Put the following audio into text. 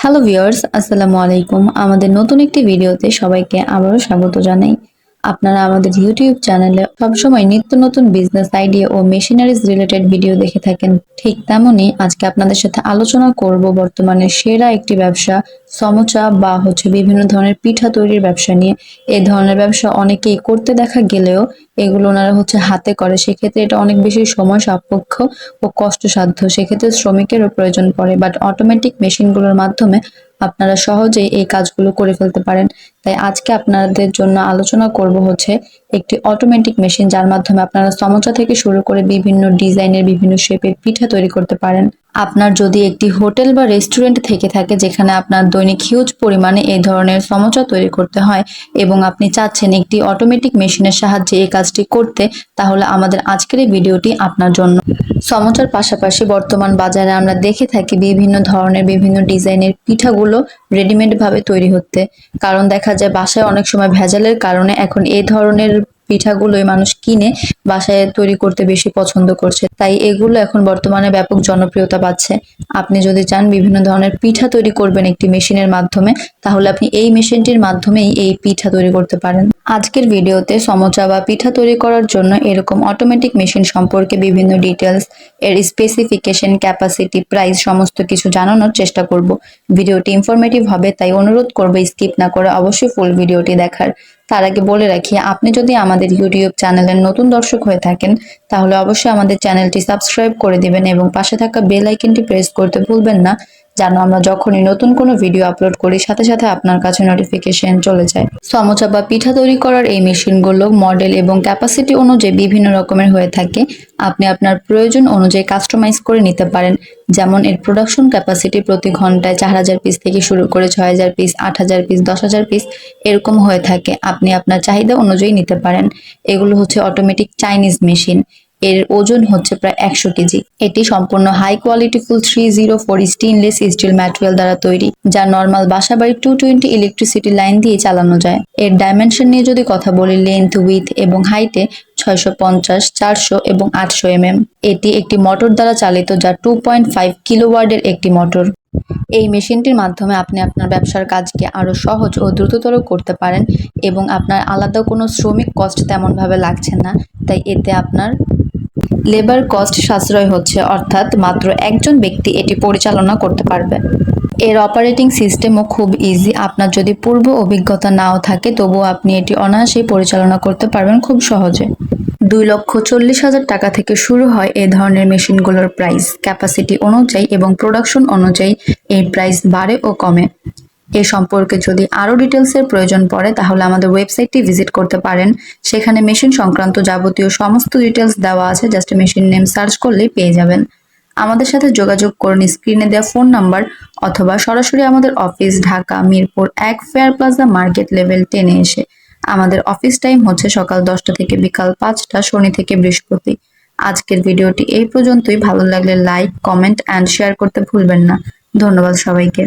Hello viewers, আসসালামু আলাইকুম। আমাদের নতুন একটি ভিডিওতে সবাইকে আবারও স্বাগত জানাই। আপনারা আমাদের ইউটিউব চ্যানেলে সবসময় নিত্য নতুন বিজনেস আইডিয়া ও মেশিনারিজ রিলেটেড ভিডিও দেখে থাকেন। ঠিক তেমনই আজকে আপনাদের সাথে আলোচনা করব বর্তমানে সেরা একটি ব্যবসা সমোচা বা বিভিন্ন ধরনের পিঠা তৈরির ব্যবসা নিয়ে। এই ধরনের ব্যবসা অনেকেই করতে দেখা গেলেও এগুলো ওনারা হাতে করে, সেক্ষেত্রে এটা অনেক বেশি সময় সাপেক্ষ ও কষ্টসাধ্য। সেক্ষেত্রে শ্রমিকেরও প্রয়োজন পড়ে, বাট অটোমেটিক মেশিনগুলোর মাধ্যমে আপনারা সহজেই এই কাজগুলো করে ফেলতে পারেন। তাই আজকে আপনাদের জন্য আলোচনা করব একটি অটোমেটিক মেশিন, যার মাধ্যমে আপনারা সমোচা থেকে শুরু করে বিভিন্ন ডিজাইনের বিভিন্ন শেপের পিঠা তৈরি করতে পারেন। আপনার যদি একটি হোটেল বা রেস্টুরেন্ট থেকে থাকে যেখানে আপনার দৈনিক হিউজ পরিমাণে এই ধরনের সমোচা তৈরি করতে হয় এবং আপনি চাচ্ছেন একটি অটোমেটিক মেশিনের সাহায্যে এই কাজটি করতে, তাহলে আমাদের আজকের এই ভিডিওটি আপনার জন্য। সমোচার পাশাপাশি বর্তমান বাজারে আমরা দেখে থাকি বিভিন্ন ধরনের বিভিন্ন ডিজাইনের পিঠাগুলো রেডিমেড ভাবে তৈরি হতে, কারণ দেখা যায় বাসায় অনেক সময় ভেজালের কারণে এখন এই ধরনের পিঠাগুলোই মানুষ কিনে বাসায় তৈরি করতে বেশি পছন্দ করছে। তাই এগুলো এখন বর্তমানে ব্যাপক জনপ্রিয়তা পাচ্ছে। আপনি যদি চান বিভিন্ন ধরনের পিঠা তৈরি করবেন একটি মেশিনের মাধ্যমে, তাহলে আপনি এই মেশিনটির মাধ্যমেই এই পিঠা তৈরি করতে পারেন। আজকের ভিডিওতে সমোচা বা পিঠা তৈরি করার জন্য এরকম অটোমেটিক মেশিন সম্পর্কে বিভিন্ন ডিটেলস, এর স্পেসিফিকেশন, ক্যাপাসিটি, প্রাইস সমস্ত কিছু জানানোর চেষ্টা করব। ভিডিওটি ইনফরমেটিভ হবে, তাই অনুরোধ করব স্কিপ না করে অবশ্যই ফুল ভিডিওটি দেখার। তার আগে বলে রাখি, আপনি যদি আমাদের ইউটিউব চ্যানেলের নতুন দর্শক হয়ে থাকেন তাহলে অবশ্যই আমাদের চ্যানেলটি সাবস্ক্রাইব করে দিবেন এবং পাশে থাকা বেল আইকনটি প্রেস করতে ভুলবেন না, যেন আমরা যখনই নতুন কোনো ভিডিও আপলোড করি সাথে সাথে আপনার কাছে নোটিফিকেশন চলে যায়। সমোচা বা পিঠা তৈরি করার এই মেশিনগুলো মডেল এবং ক্যাপাসিটি অনুযায়ী বিভিন্ন রকমের হয়ে থাকে। আপনি আপনার প্রয়োজন অনুযায়ী কাস্টমাইজ করে নিতে পারেন। যেমন এর প্রোডাকশন ক্যাপাসিটি প্রতি ঘন্টায় 4000 পিস থেকে শুরু করে 6000 পিস, 8000 পিস, 10000 পিস এরকম হয়ে থাকে। আপনি আপনার চাহিদা অনুযায়ী নিতে পারেন। এগুলো অটোমেটিক চাইনিজ মেশিন। এর ওজন প্রায় 100 কেজি। এটি সম্পূর্ণ high quality full 304 stainless steel material দ্বারা তৈরি, যা নর্মাল বাসাবাড়ি 220 ইলেকট্রিসিটি লাইন দিয়ে চালানো যায়। এর ডাইমেনশন নিয়ে যদি কথা বলি, লেন্থ, উইথ এবং হাইটে 650, 400 এবং 800 mm। এটি একটি মোটর দ্বারা চালিত, যা 2.5 কিলোওয়াটের একটি মোটর। এই মেশিনটির মাধ্যমে আপনি আপনার ব্যবসার কাজকে আরো সহজ ও দ্রুততর করতে পারেন এবং আপনার আলাদা কোনো শ্রমিক কষ্ট তেমনভাবে লাগছে না। তাই এতে আপনার লেবার কস্ট সাশ্রয় হচ্ছে, অর্থাৎ মাত্র একজন ব্যক্তি এটি পরিচালনা করতে পারবে। এর অপারেটিং সিস্টেমও খুব ইজি। আপনার যদি পূর্ব অভিজ্ঞতা নাও থাকে তবুও আপনি এটি অনায়াসেই পরিচালনা করতে পারবেন খুব সহজে। 2,40,000 টাকা থেকে শুরু হয় এই ধরনের মেশিনগুলোর প্রাইস। ক্যাপাসিটি অনুযায়ী এবং প্রোডাকশন অনুযায়ী এই প্রাইস বাড়ে ও কমে। এ সম্পর্কে যদি আরও ডিটেলসের প্রয়োজন পড়ে তাহলে আমাদের ওয়েবসাইটটি ভিজিট করতে পারেন। সেখানে মেশিন সংক্রান্ত যাবতীয় সমস্ত ডিটেলস দেওয়া আছে, জাস্ট মেশিন নেম সার্চ করলেই পেয়ে যাবেন। আমাদের সাথে যোগাযোগ করুন স্ক্রিনে দেওয়া ফোন নাম্বার অথবা সরাসরি আমাদের office Dhaka Mirpur 1 fair plaza market level 10-এ এসে। আমাদের অফিস টাইম সকাল 10টা থেকে বিকাল 5টা, শনি থেকে বৃহস্পতি। আজকের ভিডিওটি এই পর্যন্তই। ভালো লাগলে লাইক, কমেন্ট অ্যান্ড শেয়ার করতে ভুলবেন না। ধন্যবাদ সবাইকে।